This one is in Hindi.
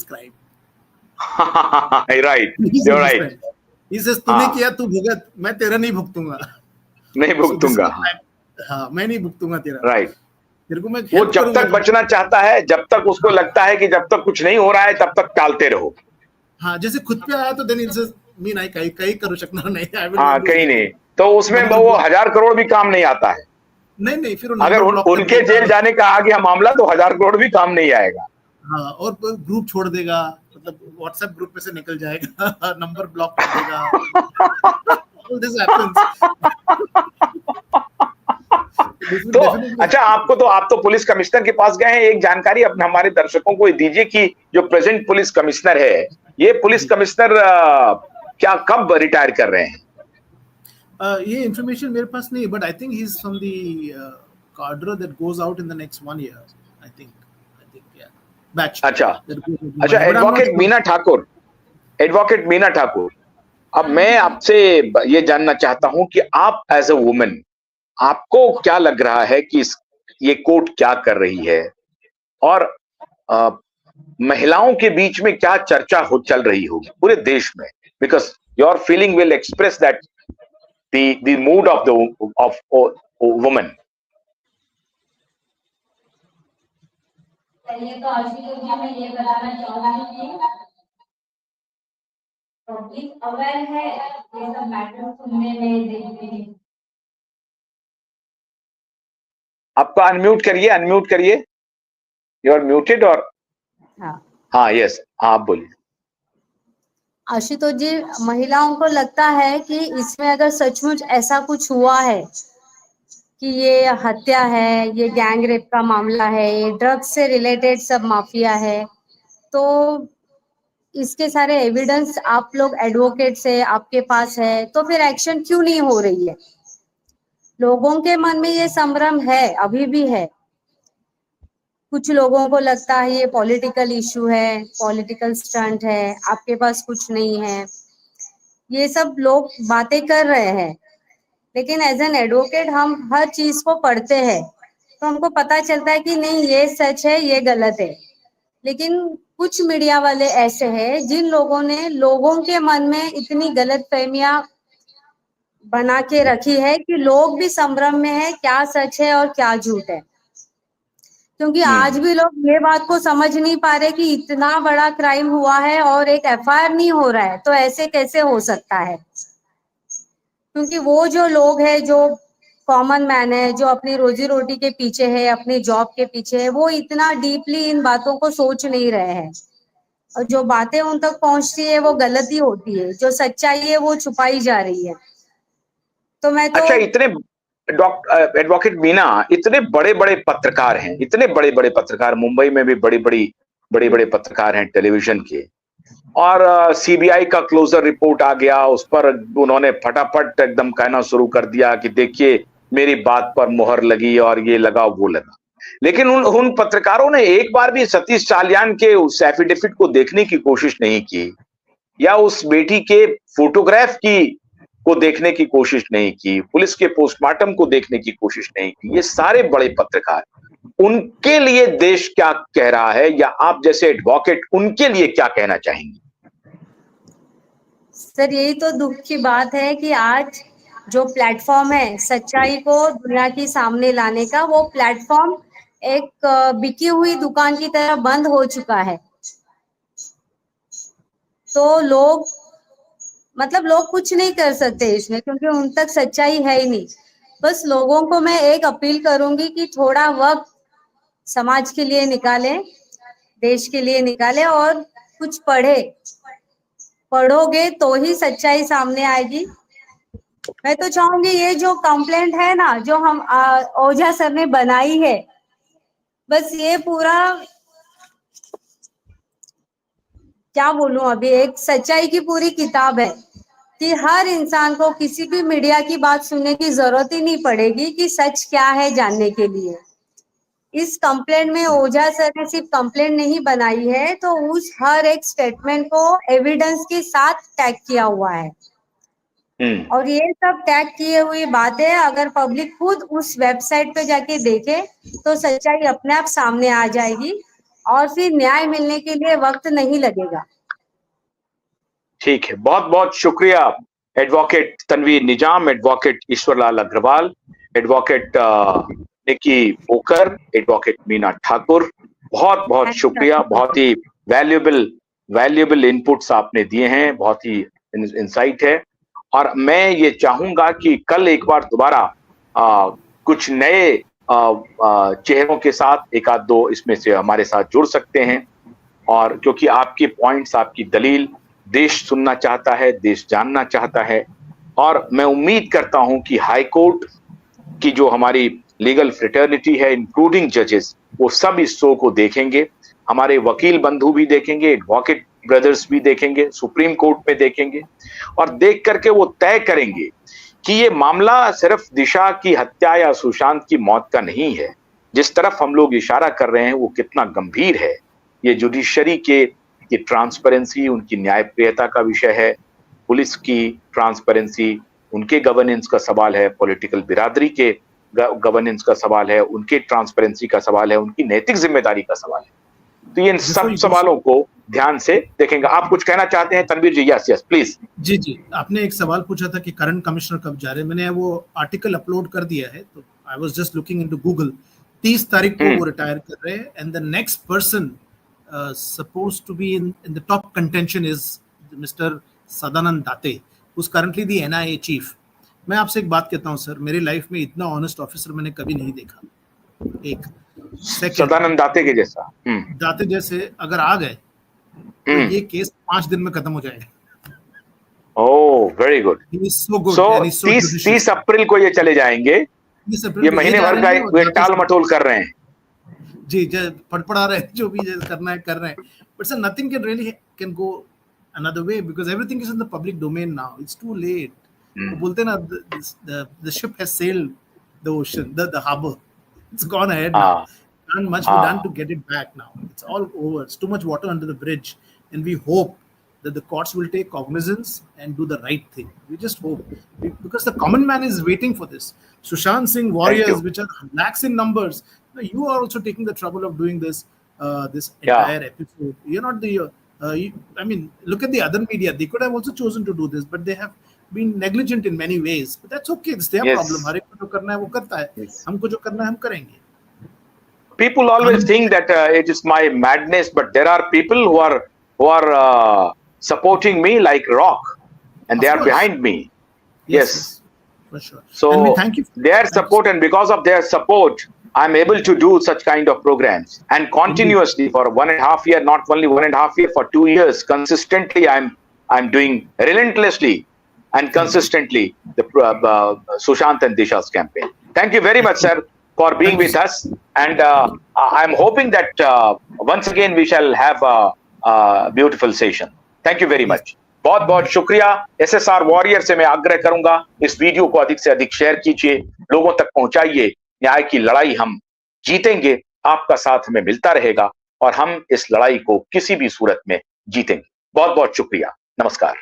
crime. Right, you're right. He says तूने किया तू भुगत, मैं तेरा नहीं भुगतूंगा. नहीं भुगतूंगा. हाँ, मैं नहीं भुगतूंगा तेरा. Right. तेरे को मैं वो जब तक बचना चाहता है, जब तक उसको लगता है कि जब तक कुछ नहीं हो रहा है तब तक टालते रहो. हाँ, जैसे खुद पे आया तो then he says मी नाही काही करू शकणार नाही. हाँ, कहीं नहीं. तो उसमें वो 1000 करोड़ भी काम नहीं आता है. नहीं फिर अगर उनके जेल जाने का आ गया मामला तो 1000 करोड़ भी काम नहीं आएगा. हाँ, और ग्रुप छोड़ देगा, मतलब व्हाट्सएप ग्रुप में से निकल जाएगा, नंबर ब्लॉक कर देगा. All this happens. तो अच्छा, आप तो पुलिस कमिश्नर के पास गए हैं. एक जानकारी अपने हमारे दर्शकों को दीजिए कि जो प्रेजेंट पुलिस कमिश्नर है, ये पुलिस कमिश्नर क्या कब रिटायर कर रहे हैं? ये इंफॉर्मेशन मेरे पास नहीं, but I think he is from the cadre that goes out in the next 1 year. I think yeah, batch. अच्छा, एडवोकेट मीना ठाकुर, अब मैं आपसे ये जानना चाहता हूं कि आप एज अ वुमेन, आपको क्या लग रहा है कि ये कोर्ट क्या कर रही है, और महिलाओं के बीच में क्या चर्चा चल रही होगी पूरे देश में? Because your feeling will express that the mood off women. चलिए, तो आशुतोष जी, मैं ये बताना चाहूंगी कि पब्लिक अवेयर है ये सब मैटर सुनने में, देखने में. आपका अनम्यूट करिए. You are muted. और हाँ, यस, आप बोलिए. आशुतोष जी, महिलाओं को लगता है कि इसमें अगर सचमुच ऐसा कुछ हुआ है कि ये हत्या है, ये गैंग रेप का मामला है, ये ड्रग्स से रिलेटेड सब माफिया है, तो इसके सारे एविडेंस आप लोग एडवोकेट से आपके पास है, तो फिर एक्शन क्यों नहीं हो रही है? लोगों के मन में ये संभ्रम है, अभी भी है. कुछ लोगों को लगता है ये पॉलिटिकल इशू है, पॉलिटिकल स्टंट है, आपके पास कुछ नहीं है, ये सब लोग बातें कर रहे हैं. लेकिन एज एन एडवोकेट हम हर चीज को पढ़ते हैं, तो हमको पता चलता है कि नहीं, ये सच है, ये गलत है. लेकिन कुछ मीडिया वाले ऐसे हैं जिन लोगों ने लोगों के मन में इतनी गलतफहमियां बना के रखी है कि लोग भी संभ्रम में है क्या सच है और क्या झूठ है. क्योंकि आज भी लोग ये बात को समझ नहीं पा रहे कि इतना बड़ा क्राइम हुआ है और एक एफआईआर नहीं हो रहा है, तो ऐसे कैसे हो सकता है? क्योंकि वो जो लोग हैं, जो कॉमन मैन है, जो अपनी रोजी रोटी के पीछे है, अपनी जॉब के पीछे है, वो इतना डीपली इन बातों को सोच नहीं रहे हैं. और जो बातें उन तक पहुंचती है वो गलती होती है, जो सच्चाई है वो छुपाई जा रही है. तो मैं तो अच्छा, इतने एडवोकेट मीना, इतने बड़े बड़े पत्रकार हैं, इतने बड़े बड़े पत्रकार, मुंबई में भी बड़े बड़े पत्रकार हैं टेलीविजन के, और सीबीआई का क्लोजर रिपोर्ट आ गया, उस पर उन्होंने फटाफट एकदम कहना शुरू कर दिया कि देखिए मेरी बात पर मोहर लगी और ये लगा वो लगा. लेकिन उन पत्रकारों ने एक बार भी सतीश चालियान के उस एफिडेविट को देखने की कोशिश नहीं की, या उस बेटी के फोटोग्राफ को देखने की कोशिश नहीं की, पुलिस के पोस्टमार्टम को देखने की कोशिश नहीं की. ये सारे बड़े पत्रकार, उनके लिए देश क्या कह रहा है, या आप जैसे एडवोकेट उनके लिए क्या कहना चाहेंगे? सर, यही तो दुख की बात है कि आज जो प्लेटफॉर्म है सच्चाई को दुनिया के सामने लाने का, वो प्लेटफॉर्म एक बिकी हुई दुकान की तरह बंद हो चुका है. तो लोग कुछ नहीं कर सकते इसमें, क्योंकि उन तक सच्चाई है ही नहीं. बस लोगों को मैं एक अपील करूंगी कि थोड़ा वक्त समाज के लिए निकालें, देश के लिए निकालें, और कुछ पढ़ोगे तो ही सच्चाई सामने आएगी. मैं तो चाहूंगी ये जो कंप्लेंट है ना, जो हम ओझा सर ने बनाई है, बस ये पूरा क्या बोलूं, अभी एक सच्चाई की पूरी किताब है कि हर इंसान को किसी भी मीडिया की बात सुनने की जरूरत ही नहीं पड़ेगी कि सच क्या है जानने के लिए. इस कंप्लेंट में ओझा सर ने सिर्फ कंप्लेंट नहीं बनाई है, तो उस हर एक स्टेटमेंट को एविडेंस के साथ टैग किया हुआ है. और ये सब टैग किए हुई बातें अगर पब्लिक खुद उस वेबसाइट पे जाके देखे तो सच्चाई अपने आप सामने आ जाएगी. और फिर न्याय मिलने के लिए वक्त नहीं लगेगा। ठीक है, बहुत बहुत शुक्रिया एडवोकेट तनवीर निजाम, एडवोकेट ईश्वरलाल अग्रवाल, एडवोकेट निकी पोकर, एडवोकेट मीना ठाकुर, बहुत बहुत शुक्रिया। बहुत ही वैल्यूएबल इनपुट्स आपने दिए हैं, बहुत ही इंसाइट है। और मैं ये चाहूंगा कि कल एक बार दोबारा कुछ नए चेहरों के साथ एक आध दो इसमें से हमारे साथ जुड़ सकते हैं, और क्योंकि आपके पॉइंट्स, आपकी दलील देश सुनना चाहता है, देश जानना चाहता है। और मैं उम्मीद करता हूं कि हाई कोर्ट की जो हमारी लीगल फ्रेटर्निटी है, इंक्लूडिंग जजेस, वो सब इस शो को देखेंगे। हमारे वकील बंधु भी देखेंगे, एडवोकेट ब्रदर्स भी देखेंगे, सुप्रीम कोर्ट में देखेंगे, और देख करके वो तय करेंगे कि ये मामला सिर्फ दिशा की हत्या या सुशांत की मौत का नहीं है। जिस तरफ हम लोग इशारा कर रहे हैं वो कितना गंभीर है। ये जुडिशरी के ट्रांसपेरेंसी, उनकी न्यायप्रियता का विषय है, पुलिस की ट्रांसपेरेंसी, उनके गवर्नेंस का सवाल है, पॉलिटिकल बिरादरी के गवर्नेंस का सवाल है, उनके ट्रांसपेरेंसी का सवाल है, उनकी नैतिक जिम्मेदारी का सवाल है। तो ये सब सवालों को ध्यान से देखेंगे। आप कुछ कहना चाहते हैं तनवीर जी? Yes please. जी, आपने एक सवाल पूछा था कि करंट कमिश्नर कब जा रहे हैं। मैंने वो आर्टिकल अपलोड कर दिया है, तो I was just looking into Google. 30 तारीख को वो रिटायर कर रहे हैं, and the next person supposed to be in the top contention is Mr. Sadanand Date, who's currently the NIA chief. मैं आपसे एक बात कहता हूँ सर, मेरी लाइफ में इतना ऑनेस्ट ऑफिसर मैंने कभी नहीं देखा। एक सेकंड, सदानंद दाते के जैसा, दाते जैसे अगर आ गए तो ये केस 5 दिन में खत्म हो जाएगा। Oh, very good. So good. So 30 अप्रैल को ये चले जाएंगे। ये महीने भर का टाल मटोल कर रहे हैं जी, पड़पड़ा रहे हैं, जो भी करना है कर रहे हैं, but sir nothing can really can go another way because everything is in the public domain now. It's too late. वो बोलते हैं ना, the ship has sailed the ocean, the harbour, it's gone ahead now, and much be done to get it back now. It's all over. It's too much water under the bridge, and we hope that the courts will take cognizance and do the right thing. We just hope, because the common man is waiting for this. Sushant Singh warriors, which are lakhs in numbers, you are also taking the trouble of doing this entire episode. You're not the I mean, look at the other media. They could have also chosen to do this, but they have been negligent in many ways. But that's okay. It's their problem. हर एक को जो करना है वो करता है, हमको जो करना है हम करेंगे. People always think that it is my madness, but there are people who are supporting me like rock, and they are behind me. Yes, for sure. So and we thank you for their support, and because of their support, I'm able to do such kind of programs, and continuously for 1.5 years, not only 1.5 years, for 2 years consistently, I'm doing relentlessly and consistently the Sushant and Disha's campaign. Thank you very much, sir, for being with us, and I'm hoping that once again we shall have a beautiful session. Thank you very much. बहुत बहुत शुक्रिया। SSR वॉरियर से मैं आग्रह करूंगा, इस वीडियो को अधिक से अधिक शेयर कीजिए, लोगों तक पहुंचाइए। न्याय की लड़ाई हम जीतेंगे, आपका साथ हमें मिलता रहेगा, और हम इस लड़ाई को किसी भी सूरत में जीतेंगे। बहुत बहुत शुक्रिया। नमस्कार।